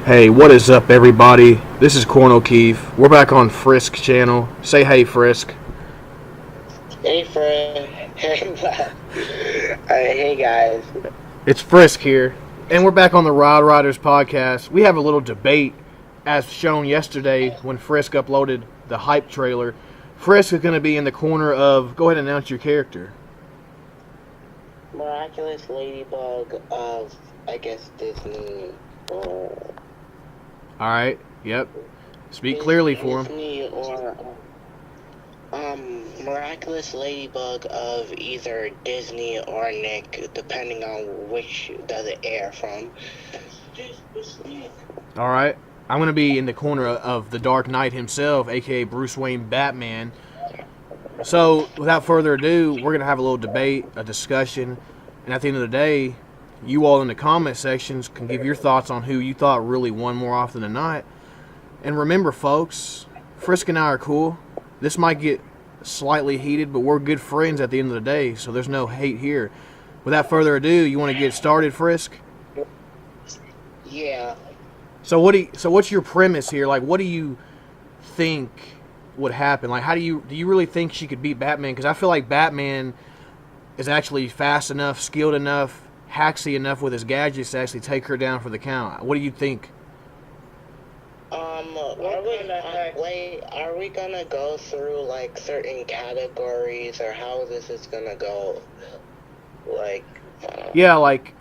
Hey, what is up, everybody? This is Korin O'Keefe. We're back on Frisk channel. Say hey, Frisk. Hey friend, hey guys. It's Frisk here, and we're back on the Rod Riders podcast. We have a little debate, as shown yesterday when Frisk uploaded the hype trailer. Frisk is going to be in the corner of. Go ahead and announce your character. Miraculous ladybug of, I guess, Disney. All right. Yep. Speak clearly for him. Disney or miraculous ladybug of either Disney or Nick, depending on which does it air from. All right. I'm going to be in the corner of the Dark Knight himself, aka Bruce Wayne Batman. So, without further ado, we're going to have a little debate, a discussion, and at the end of the day, you all in the comment sections can give your thoughts on who you thought really won more often than not. And remember, folks, Frisk and I are cool. This might get slightly heated, but we're good friends at the end of the day, so there's no hate here. Without further ado, you want to get started, Frisk? Yeah. So what's your premise here? Like, what do you think would happen? Like, do you really think she could beat Batman? Because I feel like Batman is actually fast enough, skilled enough, hacksy enough with his gadgets to actually take her down for the count. What do you think? Are we gonna go through like certain categories, or how this is gonna go? Like. Yeah, like,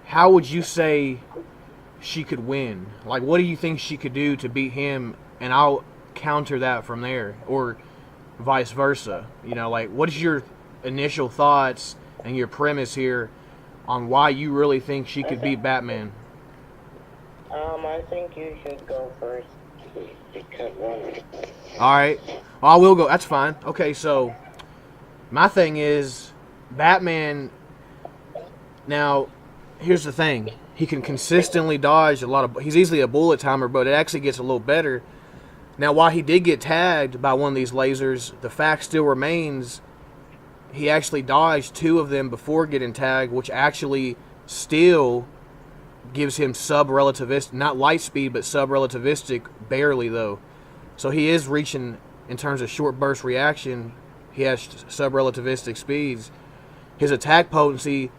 how would you say she could win? Like, what do you think she could do to beat him? And I'll counter that from there, or vice versa. You know, like, what is your initial thoughts and your premise here on why you really think she could beat Batman? I think you should go first because. All right, well, I will go. That's fine. Okay, so my thing is Batman. Now, here's the thing: he can consistently dodge a lot of. He's easily a bullet timer, but it actually gets a little better. Now, while he did get tagged by one of these lasers, the fact still remains he actually dodged two of them before getting tagged, which actually still gives him sub-relativistic, not light speed, but sub-relativistic, barely though. So he is reaching, in terms of short burst reaction, he has sub-relativistic speeds. His attack potency,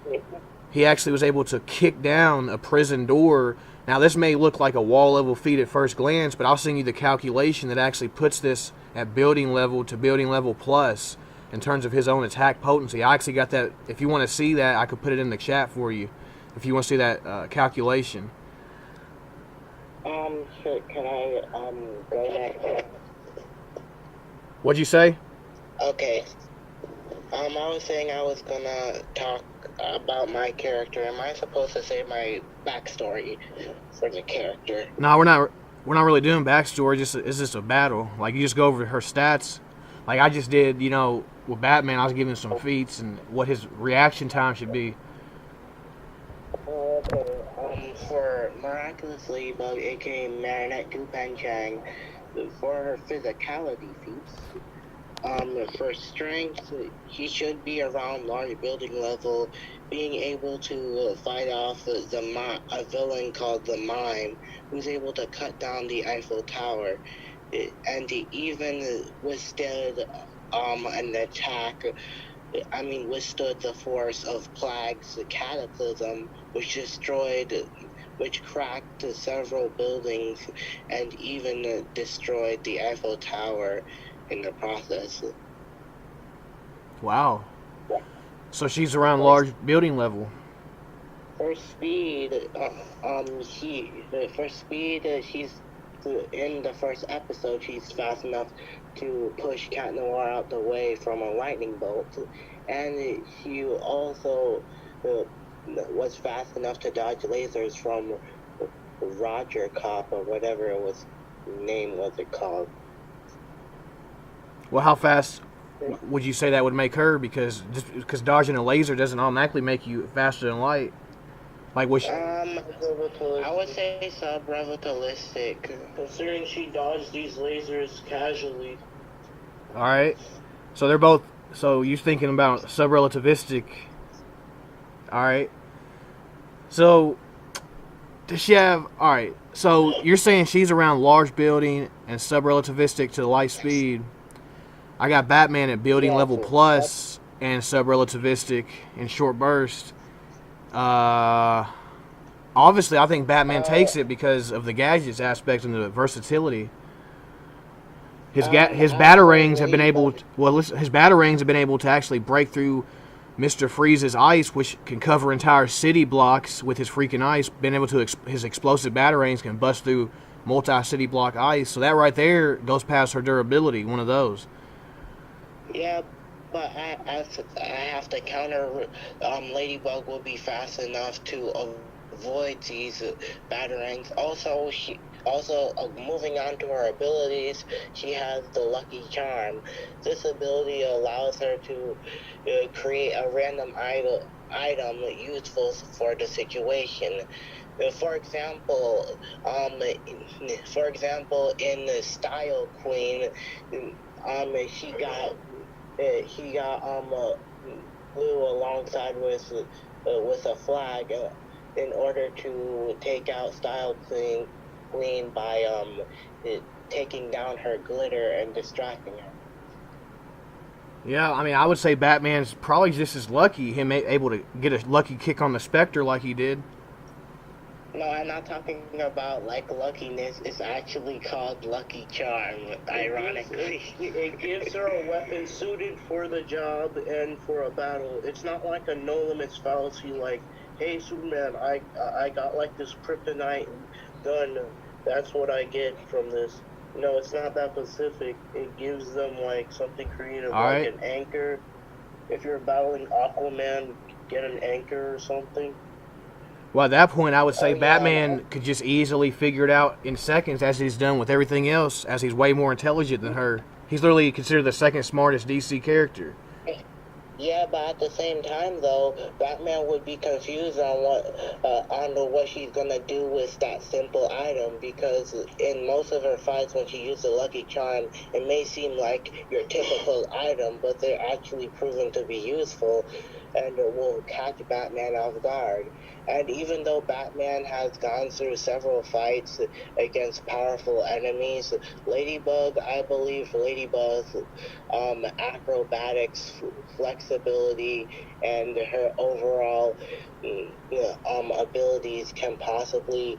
he actually was able to kick down a prison door. Now, this may look like a wall-level feat at first glance, but I'll send you the calculation that actually puts this at building level to building level plus in terms of his own attack potency. I actually got that. If you want to see that, I could put it in the chat for you if you want to see that calculation. Sure, can I, go next? What'd you say? Okay. I was saying I was gonna talk about my character. Am I supposed to say my backstory for the character? No, we're not really doing backstory. It's just a battle. Like, you just go over her stats. Like I just did, you know, with Batman. I was giving some feats and what his reaction time should be. Okay. For Miraculous Ladybug, aka Marinette Dupanchang, for her physicality feats. For strength, he should be around large building level, being able to fight off a villain called the Mime, who's able to cut down the Eiffel Tower, and he even withstood an attack. Withstood the force of Plague's Cataclysm, which cracked several buildings and even destroyed the Eiffel Tower in the process. Wow. So she's around large building level. For speed, she's in the first episode. She's fast enough to push Cat Noir out the way from a lightning bolt, and she also was fast enough to dodge lasers from Roger Cop or whatever name was it called. Well, how fast would you say that would make her? Because dodging a laser doesn't automatically make you faster than light. Like, was she... I would say sub-relativistic. Considering she dodged these lasers casually. Alright. So they're both... So you're thinking about sub-relativistic. Alright. So, Does she have? All right. So you're saying she's around large building and subrelativistic to light speed. I got Batman at building Yeah, level plus and subrelativistic in short burst. Obviously, I think Batman takes it because of the gadgets aspect and the versatility. His batarangs have been able. His batarangs have been able to actually break through Mr. Freeze's ice, which can cover entire city blocks with his freaking ice. Been able to his explosive batarangs can bust through multi-city block ice. So that right there goes past her durability. One of those. Yeah, but I have to counter. Ladybug will be fast enough to avoid these batarangs. Also, moving on to her abilities, she has the Lucky Charm. This ability allows her to create a random item useful for the situation. For example, in the Style Queen, he got blue alongside with a flag in order to take out Style Queen by taking down her glitter and distracting her. Yeah, I mean, I would say Batman's probably just as lucky, him able to get a lucky kick on the Spectre like he did. No, I'm not talking about like luckiness. It's actually called Lucky Charm, ironically. It gives her a weapon suited for the job and for a battle. It's not like a no limits fallacy like, hey Superman, I got like this kryptonite gun. That's what I get from this. No, it's not that specific. It gives them like something creative, like an anchor. If you're battling Aquaman, get an anchor or something. Well, at that point, I would say Batman could just easily figure it out in seconds, as he's done with everything else, as he's way more intelligent than her. He's literally considered the second smartest DC character. Yeah, but at the same time, though, Batman would be confused on what she's gonna do with that simple item, because in most of her fights, when she used the Lucky Charm, it may seem like your typical item, but they're actually proven to be useful and will catch Batman off guard. And even though Batman has gone through several fights against powerful enemies, I believe Ladybug's acrobatics, flexibility, and her overall abilities can possibly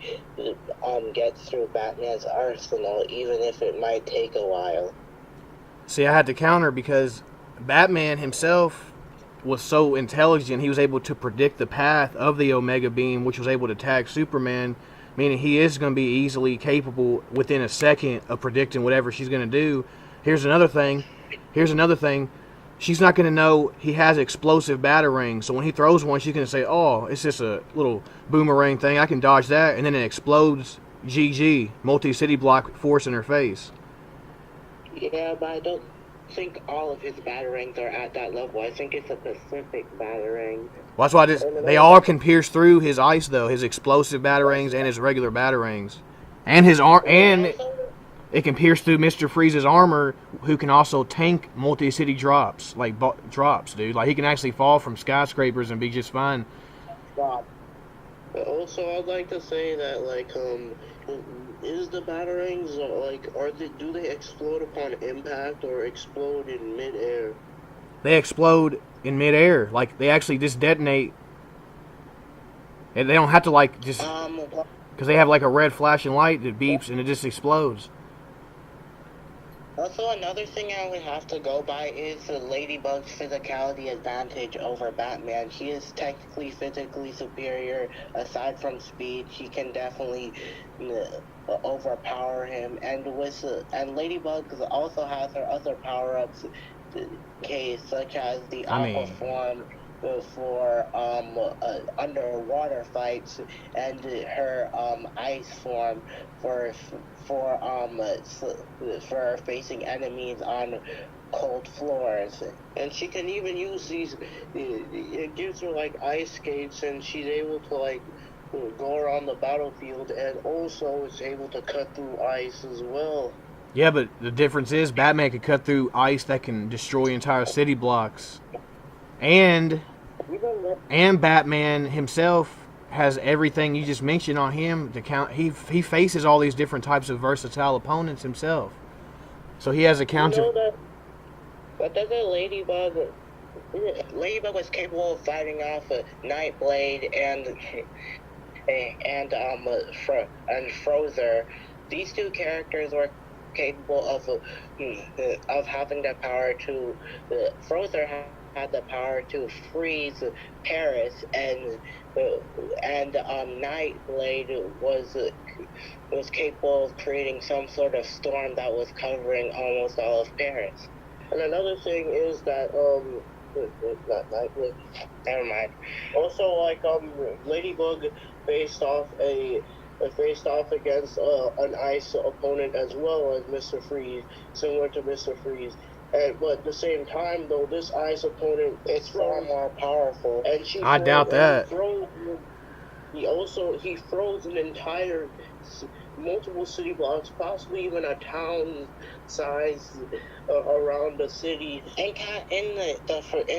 get through Batman's arsenal, even if it might take a while. See, I had to counter because Batman himself was so intelligent, he was able to predict the path of the Omega Beam, which was able to tag Superman, meaning he is going to be easily capable within a second of predicting whatever she's going to do. Here's another thing. She's not going to know he has explosive batarangs, so when he throws one, she's going to say, oh, it's just a little boomerang thing, I can dodge that, and then it explodes. GG, multi-city block force in her face. Yeah, but I don't think all of his batarangs are at that level. I think it's a Pacific batarang. Well, that's why they all can pierce through his ice, though, his explosive batarangs and his regular batarangs, and it can pierce through Mr. Freeze's armor, who can also tank multi-city drops, dude. Like, he can actually fall from skyscrapers and be just fine. Also, I'd like to say that, like, is the batarangs, like, do they explode upon impact or explode in midair? They explode in midair. Like, they actually just detonate. And they don't have to, like, just... Because they have, like, a red flashing light that beeps and it just explodes. Also, another thing I would have to go by is Ladybug's physicality advantage over Batman. She is technically physically superior. Aside from speed, she can definitely overpower him. And Ladybug also has her other power-ups, such as the Aqua form for underwater fights, and her ice form for facing enemies on cold floors. And she can even use these, it gives her like ice skates, and she's able to like go around the battlefield, and also is able to cut through ice as well. Yeah, but the difference is Batman can cut through ice that can destroy entire city blocks. And Batman himself has everything you just mentioned on him to count. He faces all these different types of versatile opponents himself, so he has a counter. You know that, but doesn't Ladybug was capable of fighting off Nightblade and Frozer. These two characters were capable of having the power to. Frozer had the power to freeze Paris, and Nightblade was capable of creating some sort of storm that was covering almost all of Paris. And another thing is that not Nightblade. Never mind. Also, like Ladybug faced off against an ice opponent as well as Mr. Freeze, similar to Mr. Freeze. But at the same time, though, this ice opponent is far more powerful. And I doubt that. He froze an entire multiple city blocks, possibly even a town size around the city. And in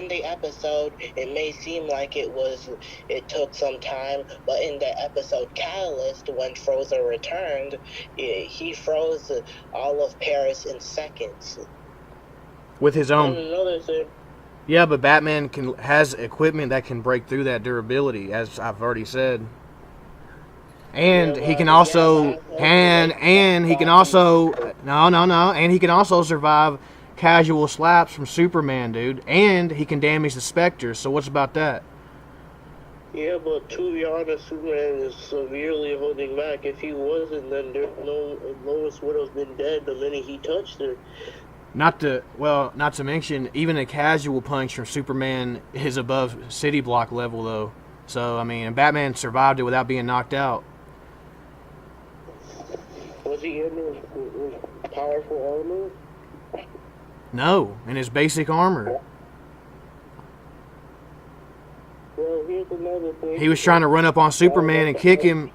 the episode, it may seem like it took some time, but in the episode Catalyst, when Frozen returned, he froze all of Paris in seconds. With his own. And another thing. Yeah, but Batman has equipment that can break through that durability, as I've already said. And he can also and he can also survive casual slaps from Superman, dude. And he can damage the Spectre. So what's about that? Yeah, but to be honest, Superman is severely holding back. If he wasn't, then Lois would have been dead the minute he touched her. Not to mention, even a casual punch from Superman is above city block level, though. So, I mean, Batman survived it without being knocked out. Was he in his powerful armor? No, in his basic armor. Well, here's another thing. He was trying to run up on Superman and kick him.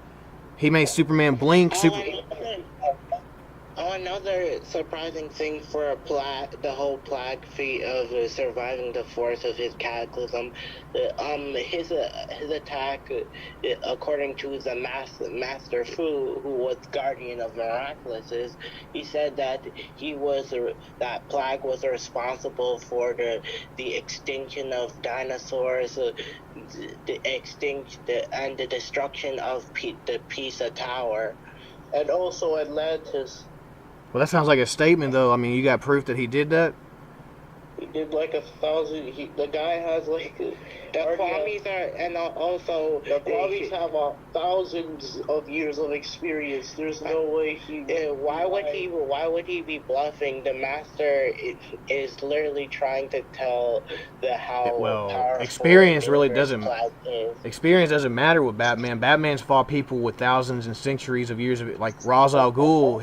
He made Superman blink. Another surprising thing for the whole Plague feat of surviving the force of his cataclysm, his attack, according to the Master Fu, who was guardian of Miraculouses, he said that that Plague was responsible for the extinction of dinosaurs, and the destruction of the Pisa Tower, and also Atlantis. Well, that sounds like a statement, though. I mean, you got proof that he did that? He did like 1,000. The guy has like the Kwamis the Kwamis have thousands of years of experience. There's no way he. Why would he be bluffing? The Master is literally trying to tell how powerful experience really doesn't. Experience doesn't matter with Batman. Batman's fought people with thousands and centuries of years of it, like Ra's al Ghul.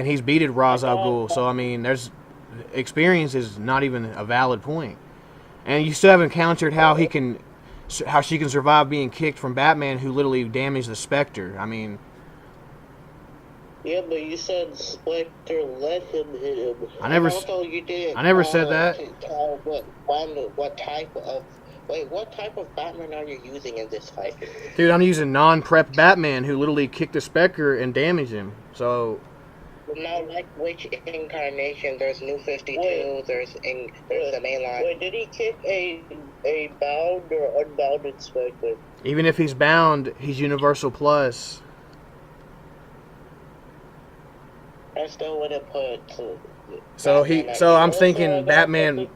He's beaten Ra's al Ghul. So I mean, experience is not even a valid point. And you still haven't countered how she can survive being kicked from Batman, who literally damaged the Spectre. I mean, yeah, but you said Spectre let him hit him. I never said that. What type of Batman are you using in this fight? Dude, I'm using non-prep Batman, who literally kicked the Spectre and damaged him. So. Now, like which incarnation? There's New 52. There's the mainline. Wait, did he kick a bound or unbounded Spectre? Even if he's bound, he's Universal Plus. I still wouldn't put. I'm thinking Batman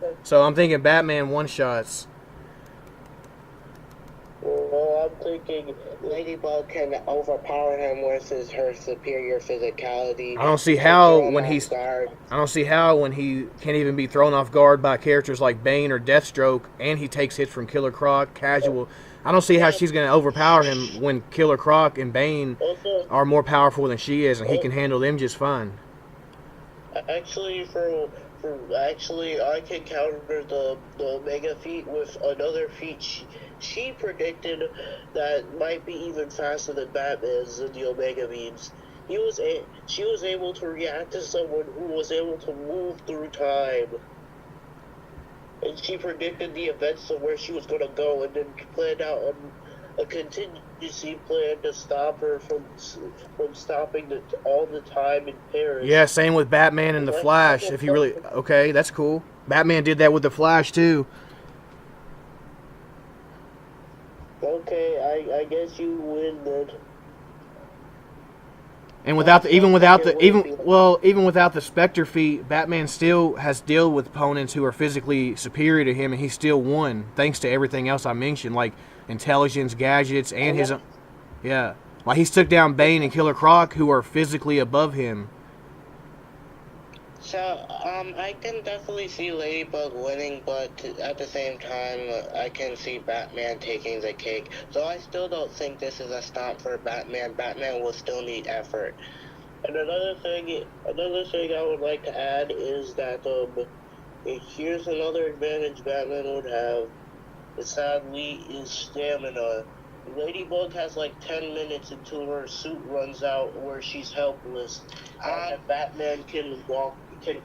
one shots. Well, I'm thinking Ladybug can overpower him versus her superior physicality. I don't see how when he can't even be thrown off guard by characters like Bane or Deathstroke, and he takes hits from Killer Croc, casual. I don't see how she's going to overpower him when Killer Croc and Bane are more powerful than she is, and he can handle them just fine. Actually, I can counter the Omega feat with another feat. She predicted that might be even faster than Batman's in the Omega beams. She was able to react to someone who was able to move through time. And she predicted the events of where she was going to go, and then planned out a contingency plan to stop her from stopping all the time in Paris. Yeah, same with Batman and the Flash. If you really okay, that's cool. Batman did that with the Flash too. Okay, I guess you win then. And even without the Spectre feat, Batman still has dealt with opponents who are physically superior to him, and he still won thanks to everything else I mentioned, like intelligence, gadgets, and his yeah. Like he's took down Bane and Killer Croc, who are physically above him. So, I can definitely see Ladybug winning, but at the same time, I can see Batman taking the cake. So I still don't think this is a stomp for Batman. Batman will still need effort. And another thing I would like to add is that here's another advantage Batman would have. Sadly, is stamina. Ladybug has like 10 minutes until her suit runs out, where she's helpless. And Batman can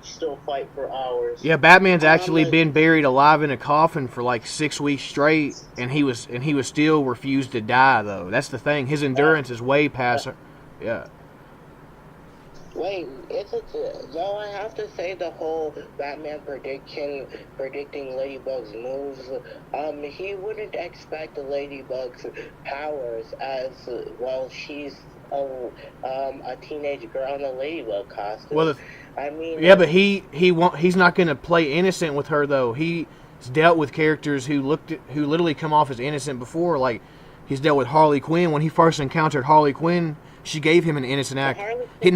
still fight for hours. Yeah, Batman's actually been buried alive in a coffin for like 6 weeks straight, and he was still refused to die though. That's the thing. His endurance is way past her. Yeah. Wait, though I have to say the whole Batman predicting Ladybug's moves, he wouldn't expect Ladybug's powers as well. She's a teenage girl in a Ladybug costume. Well, I mean, yeah, but he's not going to play innocent with her though. He's dealt with characters who literally come off as innocent before. Like he's dealt with Harley Quinn. When he first encountered Harley Quinn, she gave him an innocent act. But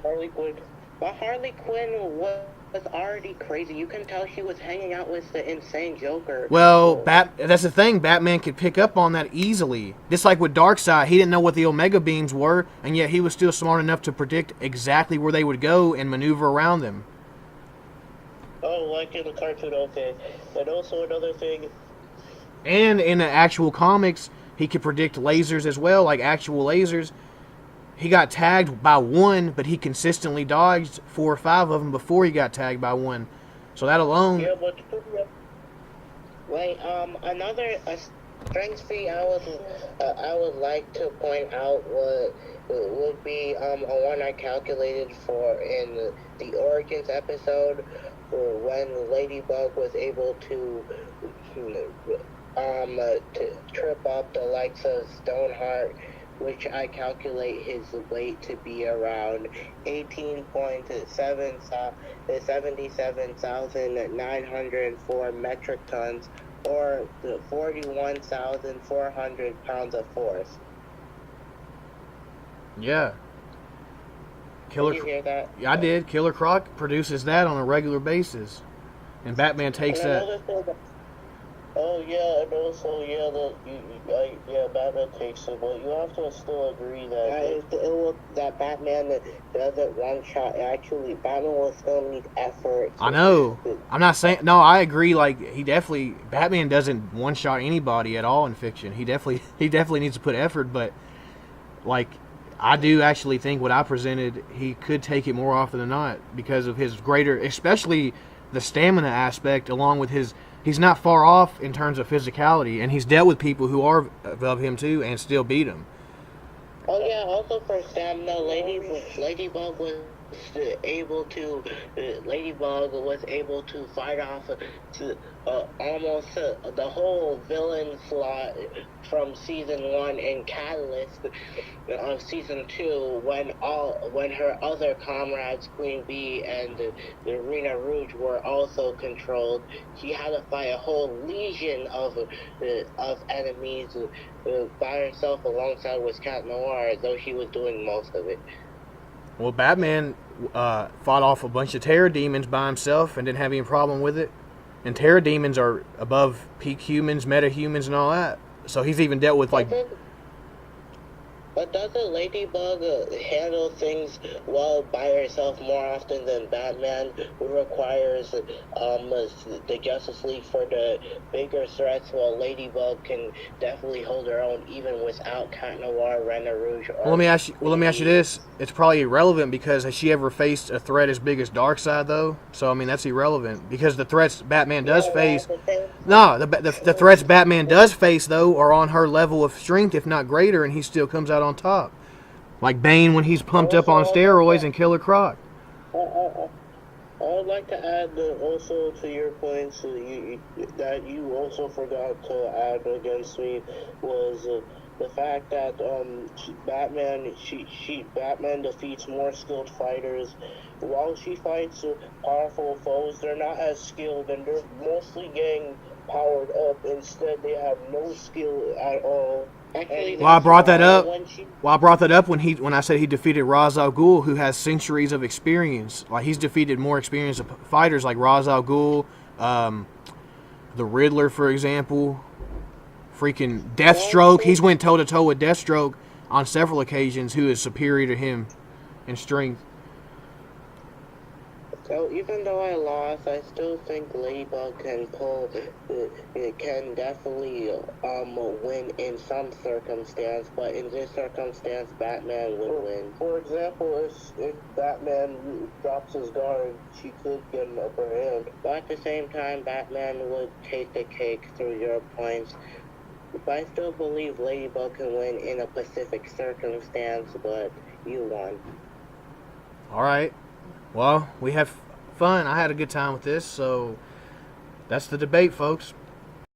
Harley Quinn was already crazy. You can tell she was hanging out with the insane Joker. Well, that's the thing. Batman could pick up on that easily. Just like with Darkseid, he didn't know what the Omega Beams were, and yet he was still smart enough to predict exactly where they would go and maneuver around them. Oh, like in the cartoon, okay. And also another thing. And in the actual comics, he could predict lasers as well, like actual lasers. He got tagged by one, but he consistently dodged 4 or 5 of them before he got tagged by one. So that alone... Yeah, but... Wait, another strength feat I would like to point out would be a one I calculated for in the Origins episode, when Ladybug was able to trip up the likes of Stoneheart, which I calculate his weight to be around 77,904 metric tons, or 41,400 pounds of force. Yeah. Did you hear that? Yeah, I did. Killer Croc produces that on a regular basis. And Batman takes that. Oh yeah, and also Batman takes it, but you have to still agree that Batman doesn't one shot. Actually, Batman will still need effort. I know. I'm not saying no. I agree. Like Batman doesn't one shot anybody at all in fiction. He definitely needs to put effort. But like, I do actually think what I presented, he could take it more often than not because of his greater, especially the stamina aspect, along with his. He's not far off in terms of physicality, and he's dealt with people who are above him too and still beat him. Oh yeah, also for stamina, Ladybug was able to fight off almost the whole villain slot from season 1 and Catalyst of season 2, when her other comrades Queen Bee and the Rena Rouge were also controlled. She had to fight a whole legion of enemies by herself alongside with Cat Noir, though she was doing most of it. Well, Batman fought off a bunch of terror demons by himself and didn't have any problem with it. And terror demons are above peak humans, meta-humans, and all that. So he's even dealt with, like... But doesn't Ladybug handle things well by herself more often than Batman, who requires the Justice League for the bigger threats, while Ladybug can definitely hold her own even without Cat Noir, Rena Rouge, or... Well, let me ask you this. It's probably irrelevant because has she ever faced a threat as big as Darkseid, though? So, I mean, that's irrelevant because the threats Batman does face... No, the threats Batman does face, though, are on her level of strength, if not greater, and he still comes out on top. Like Bane when he's pumped up on steroids and Killer Croc. I would like to add also to your points that you also forgot to add against me was the fact that Batman defeats more skilled fighters. While she fights powerful foes, they're not as skilled and they're mostly getting powered up. Instead, they have no skill at all. Actually, Well, I brought that up. When I said he defeated Ra's al Ghul, who has centuries of experience. Like he's defeated more experienced fighters like Ra's al Ghul, the Riddler, for example. Freaking Deathstroke. He's went toe to toe with Deathstroke on several occasions, who is superior to him in strength. So even though I lost, I still think Ladybug can can definitely win in some circumstance, but in this circumstance, Batman would win. For example, if Batman drops his guard, she could get an upper hand. But at the same time, Batman would take the cake through your points. But I still believe Ladybug can win in a specific circumstance, but you won. All right. Well, we have fun. I had a good time with this, so that's the debate, folks.